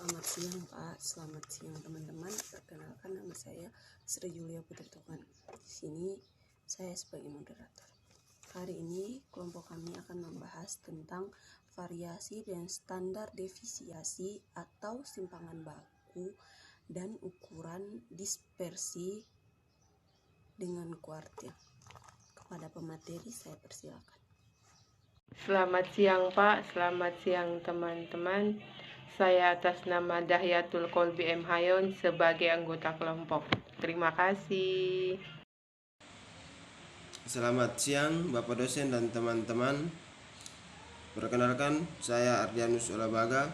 Selamat siang Pak, selamat siang teman-teman. Perkenalkan, nama saya Sri Julia Putri Tukan. Di sini saya sebagai moderator. Hari ini kelompok kami akan membahas tentang variasi dan standar deviasi atau simpangan baku dan ukuran dispersi dengan kuartil. Kepada pemateri saya persilakan. Selamat siang Pak, selamat siang teman-teman. Saya atas nama Dahyatul Kolbi M. Hayon sebagai anggota kelompok. Terima kasih. Selamat siang Bapak dosen dan teman-teman. Perkenalkan, saya Ardianus Olabaga.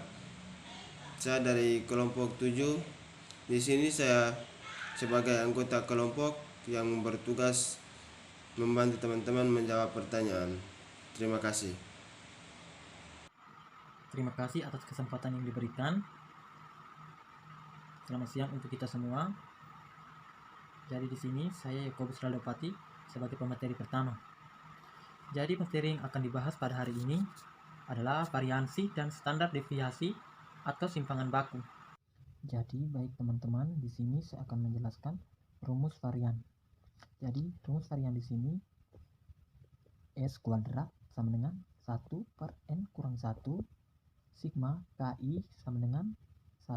Saya dari kelompok 7. Di sini saya sebagai anggota kelompok yang bertugas membantu teman-teman menjawab pertanyaan. Terima kasih. Terima kasih atas kesempatan yang diberikan. Selamat siang untuk kita semua. Jadi di sini saya Yakobus Raldopati sebagai pemateri pertama. Jadi materi yang akan dibahas pada hari ini adalah variansi dan standar deviasi atau simpangan baku. Jadi baik teman-teman, di sini saya akan menjelaskan rumus varian. Jadi rumus varian di sini S kuadrat sama dengan 1 per N kurang 1 sigma KI sama dengan 1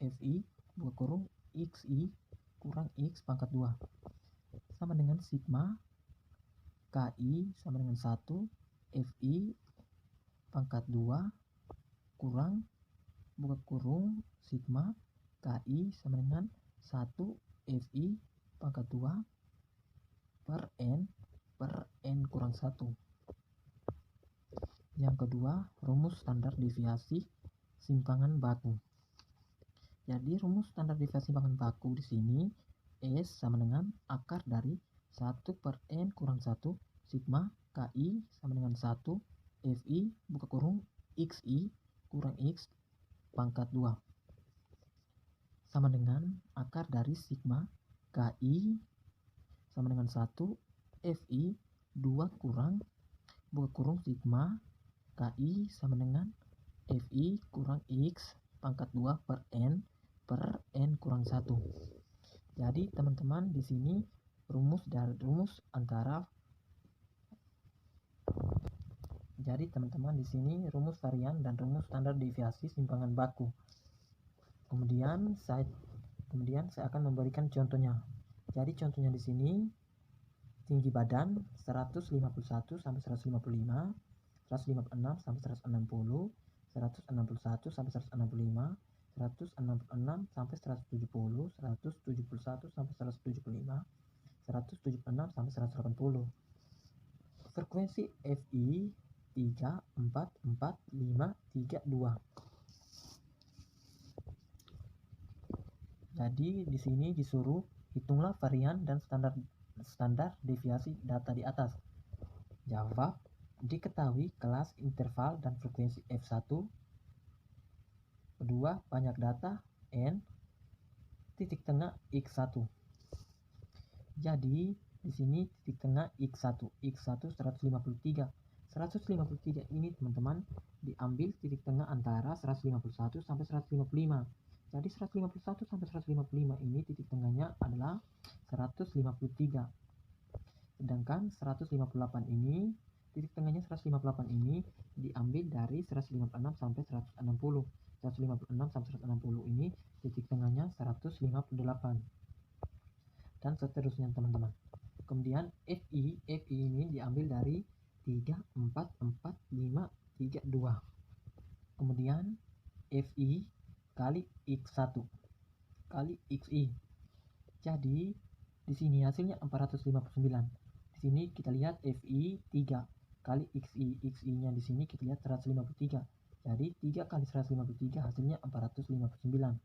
FI buka kurung XI kurang X pangkat 2 sama dengan sigma KI sama dengan 1 FI pangkat 2 kurang buka kurung sigma KI sama dengan 1 FI pangkat 2 per N kurang 1. Yang kedua, rumus standar deviasi simpangan baku. Jadi rumus standar deviasi simpangan baku di sini S sama dengan akar dari 1 per N kurang 1 sigma KI sama dengan 1 FI buka kurung XI kurang X pangkat 2 sama dengan akar dari sigma KI sama dengan 1 FI 2 kurang buka kurung sigma KI sama dengan FI kurang X pangkat 2 per N kurang 1. Jadi teman-teman di sini rumus varian dan rumus standar deviasi simpangan baku. Kemudian saya akan memberikan contohnya. Jadi contohnya di sini tinggi badan 151 sampai 155, 156 sampai 160, 161 sampai 165, 166 sampai 170, 171 sampai 175, 176 sampai 180. Frekuensi FI 3, 4, 4, 5, 3, 2. Jadi di sini disuruh hitunglah varian dan standar deviasi data di atas. Jawab, diketahui kelas, interval, dan frekuensi F1. Kedua, banyak data N, titik tengah X1. Jadi di sini titik tengah X1 153. 153 ini teman-teman diambil titik tengah antara 151 sampai 155. Jadi 151 sampai 155 ini titik tengahnya adalah 153. Sedangkan 158 ini titik tengahnya 158 ini diambil dari 156 sampai 160. 156 sampai 160 ini titik tengahnya 158. Dan seterusnya teman-teman. Kemudian FI ini diambil dari 3, 4, 4, 5, 3, 2. Kemudian FI kali X1 kali XI. Jadi di sini hasilnya 459. Di sini kita lihat FI 3 kali XI. XI-nya di sini kita lihat 153. Jadi 3 kali 153 hasilnya 459.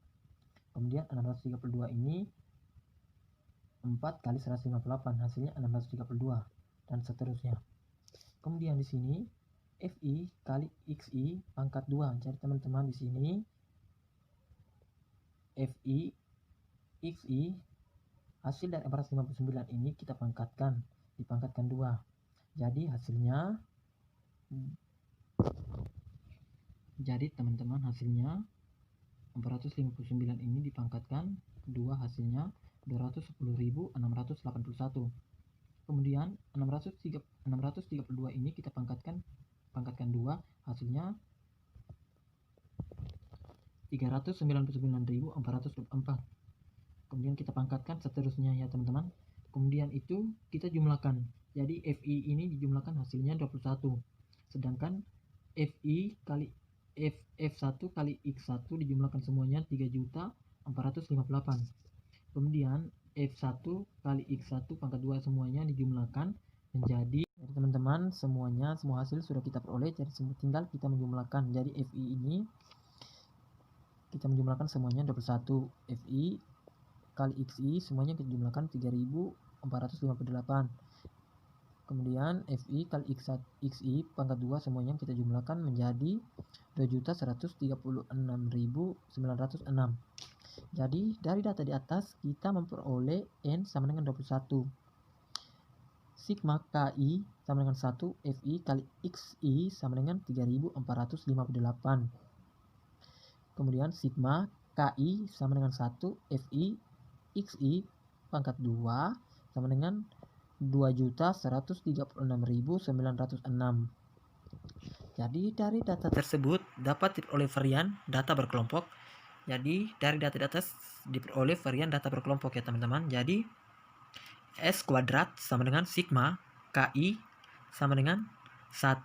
Kemudian 632 ini 4 kali 158 hasilnya 632 dan seterusnya. Kemudian di sini FI kali XI pangkat 2. Jadi teman-teman di sini FI XI hasil dari 459 ini kita dipangkatkan 2. Jadi hasilnya teman-teman hasilnya 459 ini dipangkatkan 2 hasilnya 210.681. Kemudian 632 ini kita pangkatkan 2 hasilnya 399.424. Kemudian kita pangkatkan seterusnya ya teman-teman. Kemudian itu kita jumlahkan. Jadi FI ini dijumlahkan hasilnya 21. Sedangkan FI kali F1 kali X1 dijumlahkan semuanya 3.458. Kemudian F1 kali X1 pangkat 2 semuanya dijumlahkan menjadi, teman-teman, semua hasil sudah kita peroleh, jadi tinggal kita menjumlahkan. Jadi FI ini kita menjumlahkan semuanya 21. FI kali XI semuanya kita jumlahkan 3.458. Kemudian FI kali XI pangkat 2 semuanya kita jumlahkan menjadi 2.136.906. Jadi dari data di atas kita memperoleh N sama dengan 21. Sigma KI sama dengan 1, FI kali XI sama dengan 3.458. Kemudian sigma KI sama dengan 1, FI XI pangkat 2 sama dengan 2.136.906. Jadi dari data tersebut dapat diperoleh varian data berkelompok. Jadi dari data di atas diperoleh varian data berkelompok ya teman-teman. Jadi S kuadrat sama dengan sigma KI sama dengan 1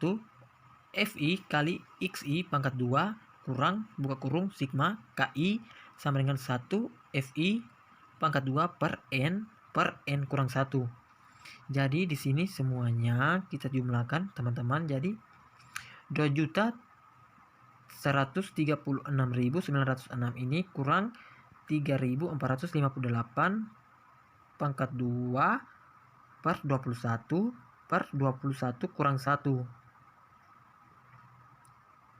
FI kali XI pangkat 2 kurang buka kurung sigma KI sama dengan 1 FI pangkat 2 per N kurang 1. Jadi di sini semuanya kita jumlahkan teman-teman. Jadi 2.136.906 ini kurang 3.458 pangkat 2 per 21 kurang 1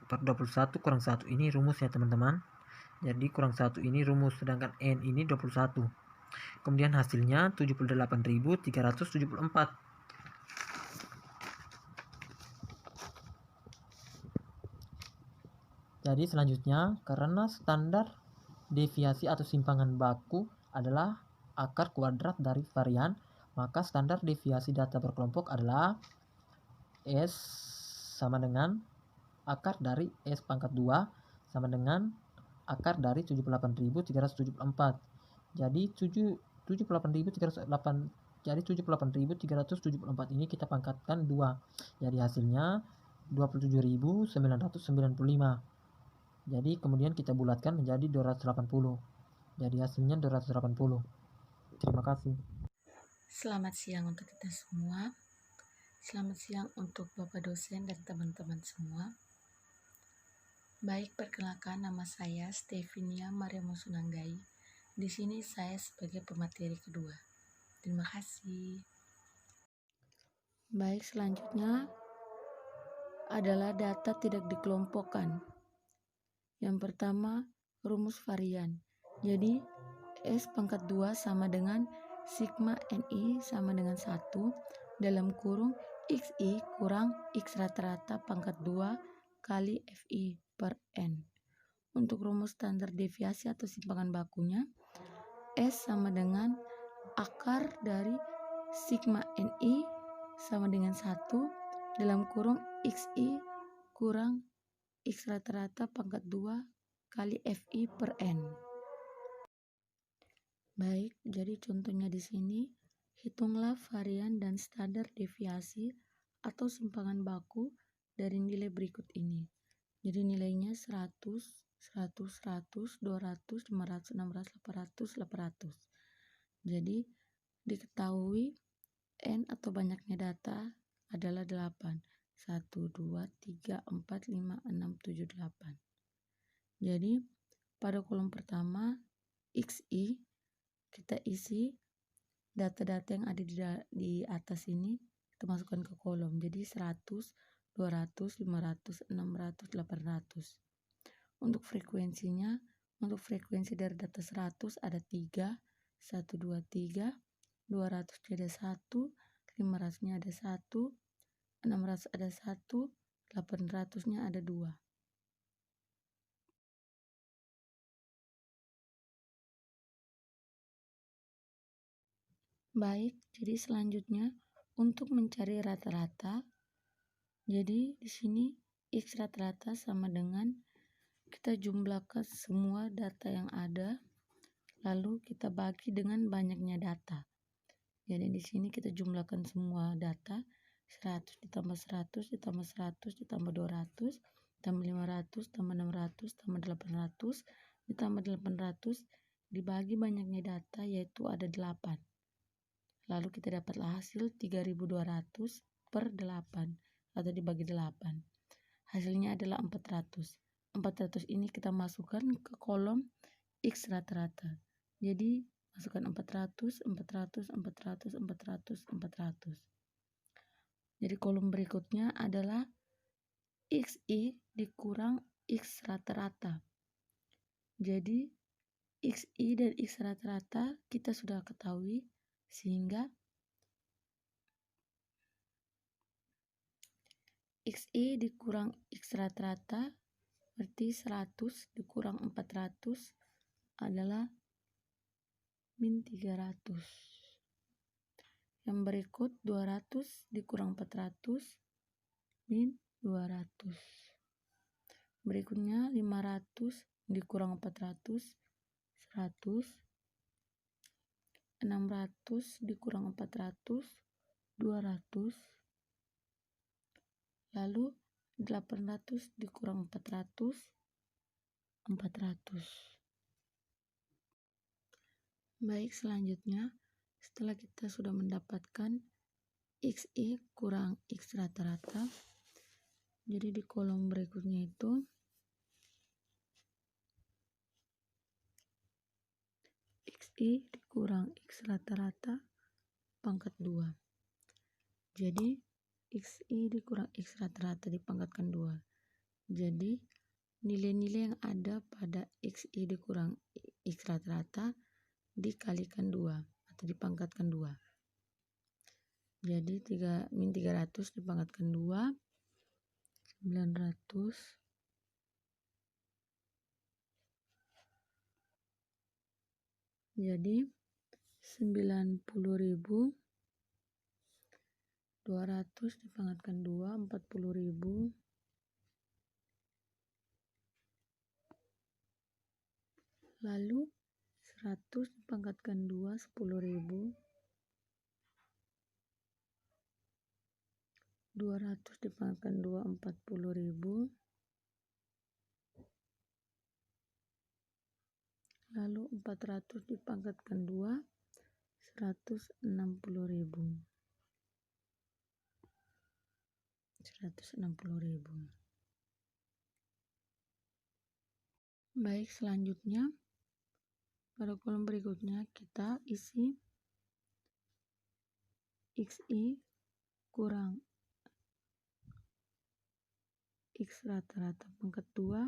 per 21 kurang 1. Ini rumusnya teman-teman. Jadi kurang 1 ini rumus, sedangkan N ini 21. Kemudian hasilnya 78.374. Jadi selanjutnya, karena standar deviasi atau simpangan baku adalah akar kuadrat dari varian, maka standar deviasi data berkelompok adalah S sama dengan akar dari S pangkat 2 sama dengan akar dari 78.374. Jadi 78.374 ini kita pangkatkan 2. Jadi hasilnya 27.995. Jadi kemudian kita bulatkan menjadi 280. Jadi hasilnya 280. Terima kasih. Selamat siang untuk kita semua. Selamat siang untuk Bapak dosen dan teman-teman semua. Baik, perkenalkan, nama saya Stevinia Mariamo Sunanggai. Di sini saya sebagai pemateri kedua. Terima kasih. Baik, selanjutnya adalah data tidak dikelompokkan. Yang pertama, rumus varian. Jadi S pangkat 2 sama dengan sigma NI sama dengan 1 dalam kurung XI kurang X rata-rata pangkat 2 kali FI per N. Untuk rumus standar deviasi atau simpangan bakunya, S sama dengan akar dari sigma NI sama dengan 1 dalam kurung XI kurang X rata-rata pangkat 2 kali FI per N. Baik, jadi contohnya di sini, hitunglah varian dan standar deviasi atau simpangan baku dari nilai berikut ini. Jadi nilainya 100, 100, 100, 200, 500, 600, 800, 800. Jadi diketahui N atau banyaknya data adalah 8. 1, 2, 3, 4, 5, 6, 7, 8. Jadi pada kolom pertama XI kita isi data-data yang ada di atas ini, kita masukkan ke kolom. Jadi 100, 200, 500, 600, 800. Untuk frekuensinya, untuk frekuensi dari data 100 ada 3, 1, 2, 3, 200 ada 1, 500-nya ada 1, 600 ada 1, 800-nya ada 2. Baik, jadi selanjutnya untuk mencari rata-rata, jadi di sini X rata-rata sama dengan kita jumlahkan semua data yang ada, lalu kita bagi dengan banyaknya data. Jadi di sini kita jumlahkan semua data, 100 ditambah 100 ditambah 100 ditambah 200 ditambah 500 ditambah 600 ditambah 800 ditambah 800 dibagi banyaknya data, yaitu ada 8. Lalu kita dapatlah hasil 3200 per 8 atau dibagi 8. Hasilnya adalah 400. 400 ini kita masukkan ke kolom X rata-rata. Jadi masukkan 400, 400, 400, 400, 400. Jadi kolom berikutnya adalah XI dikurang X rata-rata. Jadi XI dan X rata-rata kita sudah ketahui, sehingga XI dikurang X rata-rata berarti 100 dikurang 400 adalah min 300. Yang berikut 200 dikurang 400 min 200. Berikutnya 500 dikurang 400 100. 600 dikurang 400 200. Lalu 800 dikurang 400 400. Baik, selanjutnya setelah kita sudah mendapatkan XI kurang X rata-rata, jadi di kolom berikutnya itu XI dikurang X rata-rata pangkat 2. Jadi XI dikurang X rata-rata dipangkatkan 2. Jadi nilai-nilai yang ada pada XI dikurang X rata-rata dikalikan 2 atau dipangkatkan 2. Jadi min 300 dipangkatkan 2 900. Jadi 90.000. 200 dipangkatkan 2 40.000. Lalu 100 dipangkatkan 2 10.000. 200 dipangkatkan 2 40.000. Lalu 400 dipangkatkan 2 160.000. 160.000. Baik, selanjutnya pada kolom berikutnya kita isi XI kurang X rata-rata pangkat 2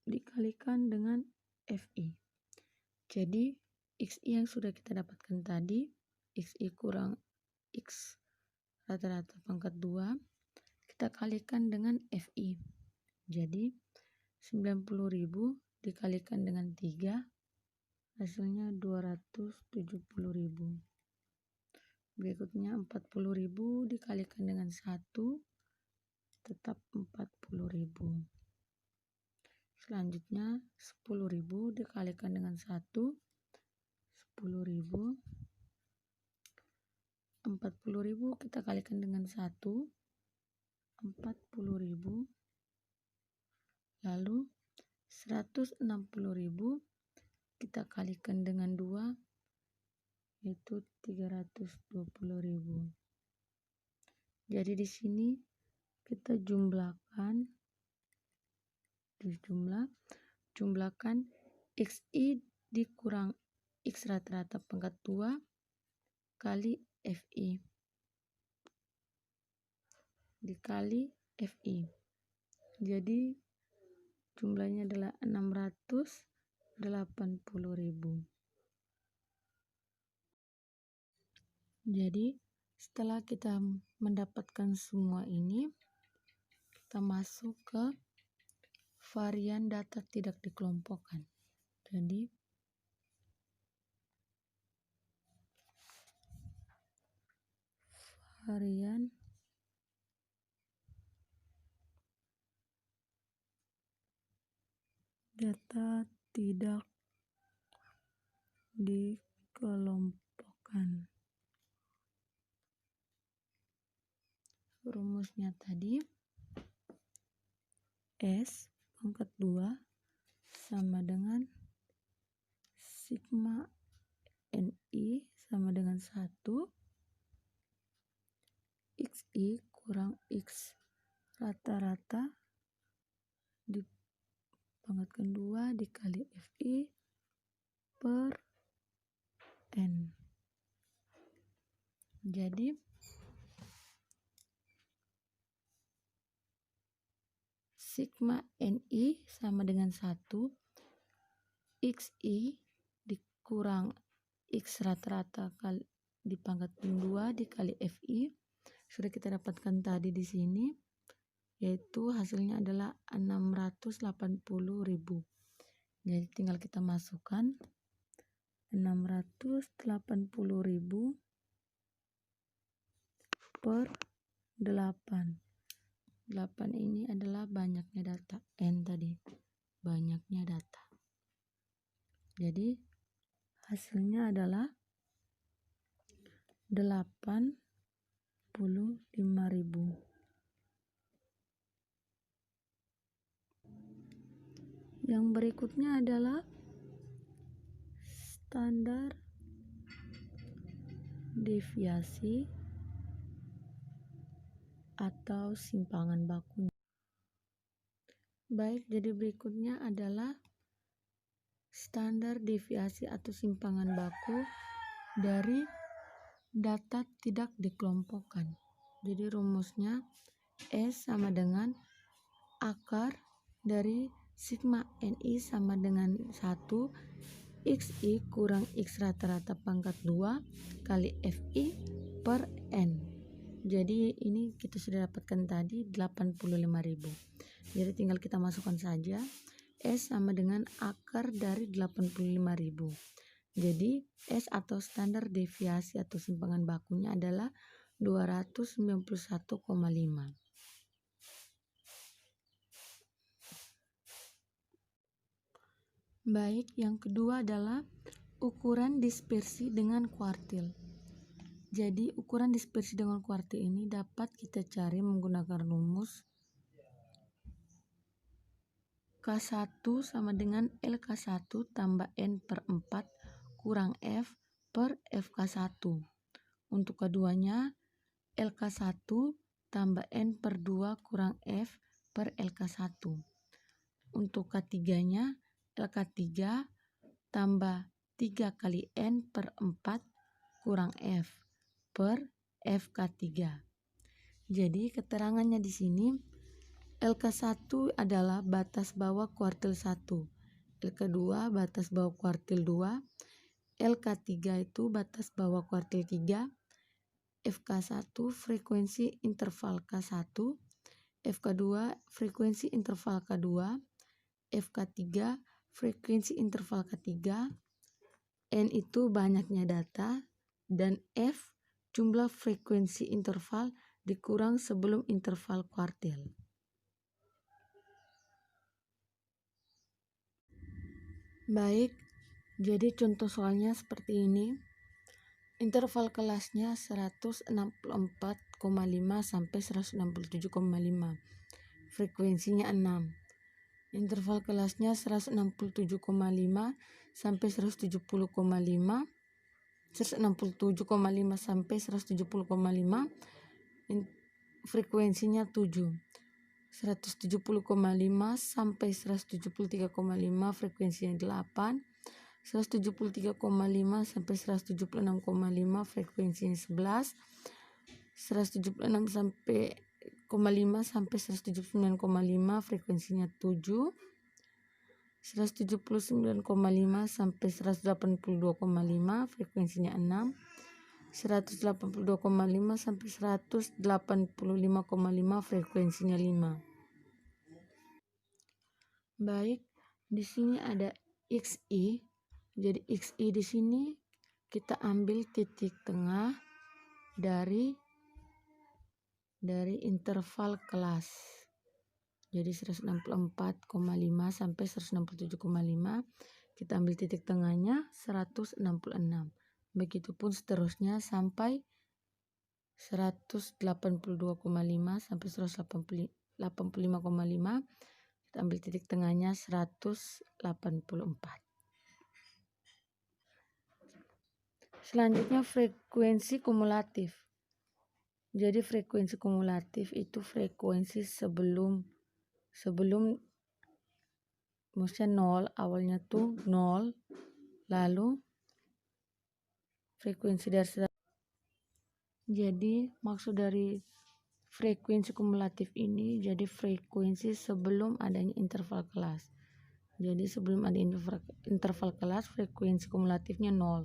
dikalikan dengan FI. Jadi XI yang sudah kita dapatkan tadi, XI kurang X rata-rata pangkat 2, kita kalikan dengan FI. Jadi 90.000 dikalikan dengan 3, hasilnya 270.000. Berikutnya 40.000 dikalikan dengan 1, tetap 40.000. Selanjutnya 10.000 dikalikan dengan 1, 10.000. 40.000 kita kalikan dengan 1, 40.000. Lalu 160.000 kita kalikan dengan 2, yaitu 320.000. Jadi di sini kita jumlahkan XI dikurang X rata-rata pangkat 2 kali FI dikali FI. Jadi jumlahnya adalah 680.000. Jadi setelah kita mendapatkan semua ini, kita masuk ke varian data tidak dikelompokkan. Jadi varian data tidak dikelompokkan. Rumusnya tadi S pangkat 2 sama dengan sigma NI sama dengan 1 XI kurang X rata-rata dipangkatkan 2 dikali FI per N. Jadi sigma NI sama dengan 1 XI dikurang X rata-rata kali dipangkatkan 2 dikali FI sudah kita dapatkan tadi di sini, yaitu hasilnya adalah 680.000. Jadi tinggal kita masukkan 680.000 per 8. 8 ini adalah banyaknya data, N tadi banyaknya data. Jadi hasilnya adalah 85.000. Yang berikutnya adalah standar deviasi atau simpangan bakunya. Baik, jadi berikutnya adalah standar deviasi atau simpangan baku dari data tidak dikelompokkan. Jadi rumusnya S sama dengan akar dari sigma NI sama dengan 1 XI kurang X rata-rata pangkat 2 kali FI per N. Jadi ini kita sudah dapatkan tadi 85.000. Jadi tinggal kita masukkan saja S sama dengan akar dari 85.000. Jadi S atau standar deviasi atau simpangan bakunya adalah 291,5. Baik, yang kedua adalah ukuran dispersi dengan kuartil. Jadi ukuran dispersi dengan kuartil ini dapat kita cari menggunakan rumus K1 sama dengan LK1 tambah N per 4 kurang F per FK1. Untuk keduanya LK1 tambah N per 2 kurang F per LK1. Untuk K3-nya LK3 tambah 3 kali N per 4 kurang F per FK3. Jadi keterangannya di sini LK1 adalah batas bawah kuartil 1, LK2 batas bawah kuartil 2, LK3 itu batas bawah kuartil 3, FK1 frekuensi interval K1, FK2 frekuensi interval K2, FK3 frekuensi interval K3, N itu banyaknya data, dan F jumlah frekuensi interval dikurang sebelum interval kuartil. Baik, jadi contoh soalnya seperti ini. Interval kelasnya 164,5 sampai 167,5. Frekuensinya 6. Interval kelasnya 167,5 sampai 170,5. 167,5 sampai 170,5, frekuensinya 7. 170,5 sampai 173,5, frekuensinya 8. 173,5 sampai 176,5, frekuensinya 11. 176 sampai 179,5, frekuensinya 7. 179,5 sampai 182,5, frekuensinya 6. 182,5 sampai 185,5, frekuensinya 5. Baik, di sini ada XI. Jadi XI di sini kita ambil titik tengah dari dari interval kelas. Jadi 164,5 sampai 167,5 kita ambil titik tengahnya 166. Begitupun seterusnya sampai 182,5 sampai 185,5 kita ambil titik tengahnya 184. Selanjutnya frekuensi kumulatif. Jadi frekuensi kumulatif itu frekuensi sebelum maksudnya 0, awalnya tuh 0, lalu frekuensi dari. Jadi maksud dari frekuensi kumulatif ini jadi frekuensi sebelum adanya interval kelas. Jadi sebelum ada interval kelas frekuensi kumulatifnya 0.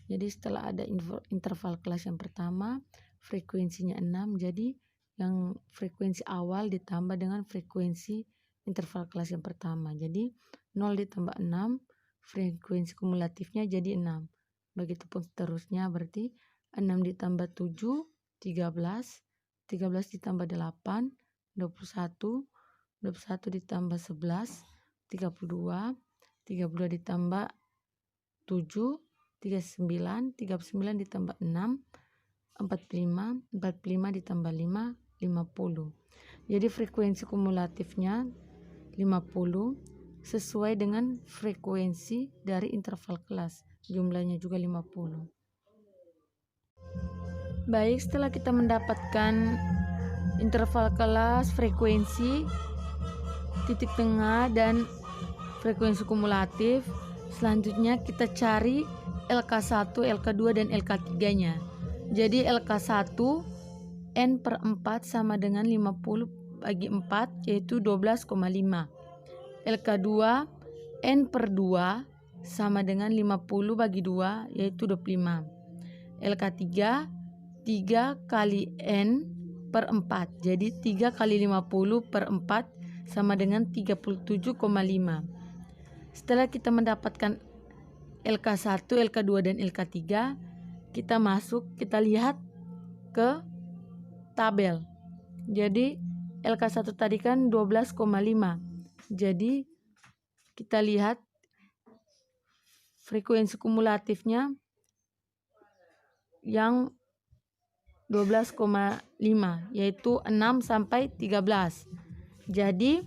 Jadi setelah ada interval kelas yang pertama frekuensinya 6, jadi yang frekuensi awal ditambah dengan frekuensi interval kelas yang pertama. Jadi 0 ditambah 6 frekuensi kumulatifnya jadi 6. Begitupun seterusnya, berarti 6 ditambah 7 13, 13 ditambah 8 21, 21 ditambah 11 32, 32 ditambah 7 39, 39 ditambah 6 45, 45 ditambah 5 50. Jadi frekuensi kumulatifnya 50 sesuai dengan frekuensi dari interval kelas. Jumlahnya juga 50. Baik, setelah kita mendapatkan interval kelas, frekuensi, titik tengah, dan frekuensi kumulatif, selanjutnya kita cari LK1, LK2, dan LK3-nya. Jadi LK1 N/4 sama dengan 50 bagi 4 yaitu 12,5. LK2 N/2 sama dengan 50 bagi 2 yaitu 25. LK3 3 kali N/4. Jadi 3 kali 50/4 sama dengan 37,5. Setelah kita mendapatkan LK1, LK2, dan LK3, kita lihat ke tabel. Jadi LK1 tadi kan 12,5. Jadi kita lihat frekuensi kumulatifnya yang 12,5 yaitu 6 sampai 13. Jadi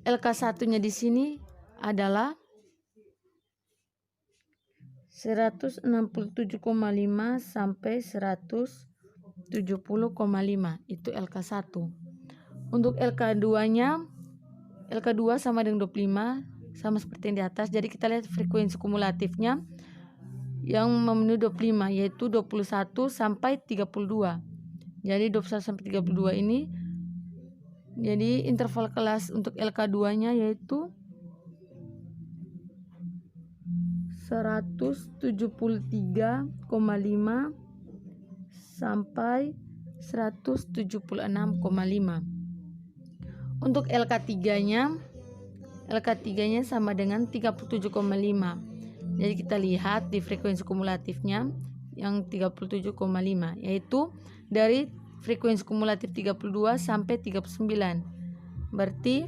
LK1-nya di sini adalah 167,5 sampai 170,5. Itu LK1. Untuk LK2-nya, LK2 sama dengan 25, sama seperti yang di atas. Jadi kita lihat frekuensi kumulatifnya yang memenuhi 25 yaitu 21 sampai 32. Jadi 21 sampai 32 ini jadi interval kelas untuk LK2-nya yaitu 173,5 sampai 176,5. Untuk LK3-nya sama dengan 37,5. Jadi kita lihat di frekuensi kumulatifnya yang 37,5 yaitu dari frekuensi kumulatif 32 sampai 39. Berarti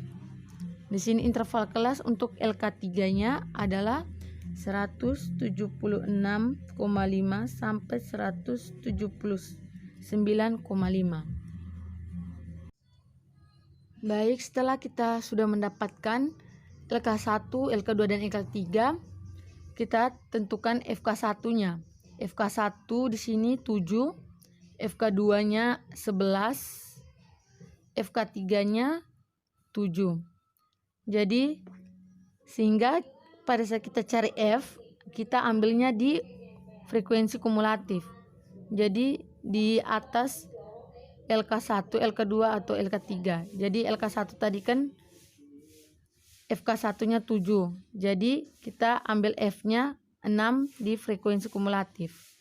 di sini interval kelas untuk LK3-nya adalah 176,5 sampai 179,5. Baik, setelah kita sudah mendapatkan LK1, LK2, dan LK3, kita tentukan FK1-nya. FK1 di sini 7, FK2-nya 11, FK3-nya 7. Jadi sehingga pada saat kita cari F, kita ambilnya di frekuensi kumulatif. Jadi di atas LK1, LK2 atau LK3. Jadi LK1 tadi kan FK1-nya 7. Jadi kita ambil F-nya 6 di frekuensi kumulatif.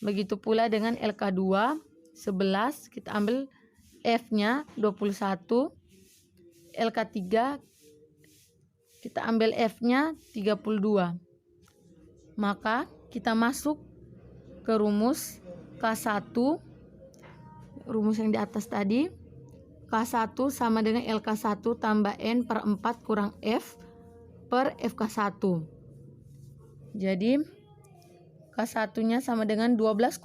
Begitu pula dengan LK2 11, kita ambil F-nya 21. LK3 kita ambil F-nya 32. Maka kita masuk ke rumus K1 rumus yang di atas tadi, K1 sama dengan LK1 tambah N per 4 kurang F per FK1. Jadi K1-nya sama dengan 12,5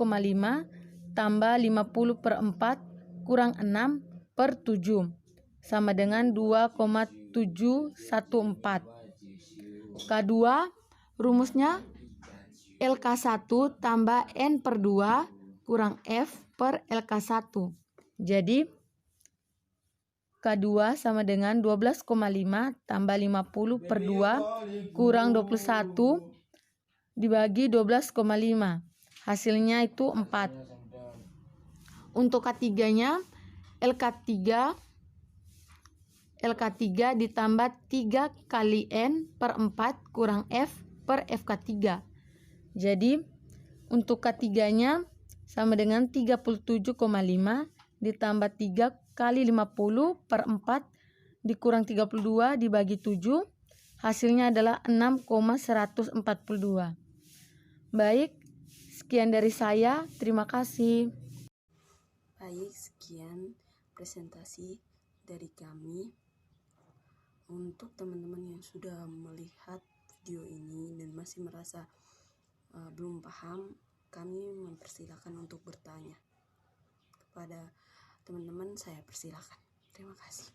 tambah 50 per 4 kurang 6 per 7 sama dengan 2,714. K2 rumusnya LK1 tambah N per 2 kurang F per LK1. Jadi K2 sama dengan 12,5 tambah 50 per 2 kurang 21 dibagi 12,5. Hasilnya itu 4. Untuk K3-nya LK3 ditambah 3 kali N per 4 kurang F per FK3. Jadi untuk K3-nya sama dengan 37,5 ditambah 3 kali 50 per 4 dikurang 32 dibagi 7. Hasilnya adalah 6,142. Baik, sekian dari saya. Terima kasih. Baik, sekian presentasi dari kami. Untuk teman-teman yang sudah melihat video ini dan masih merasa belum paham, kami mempersilahkan untuk bertanya kepada teman-teman. Saya persilahkan. Terima kasih.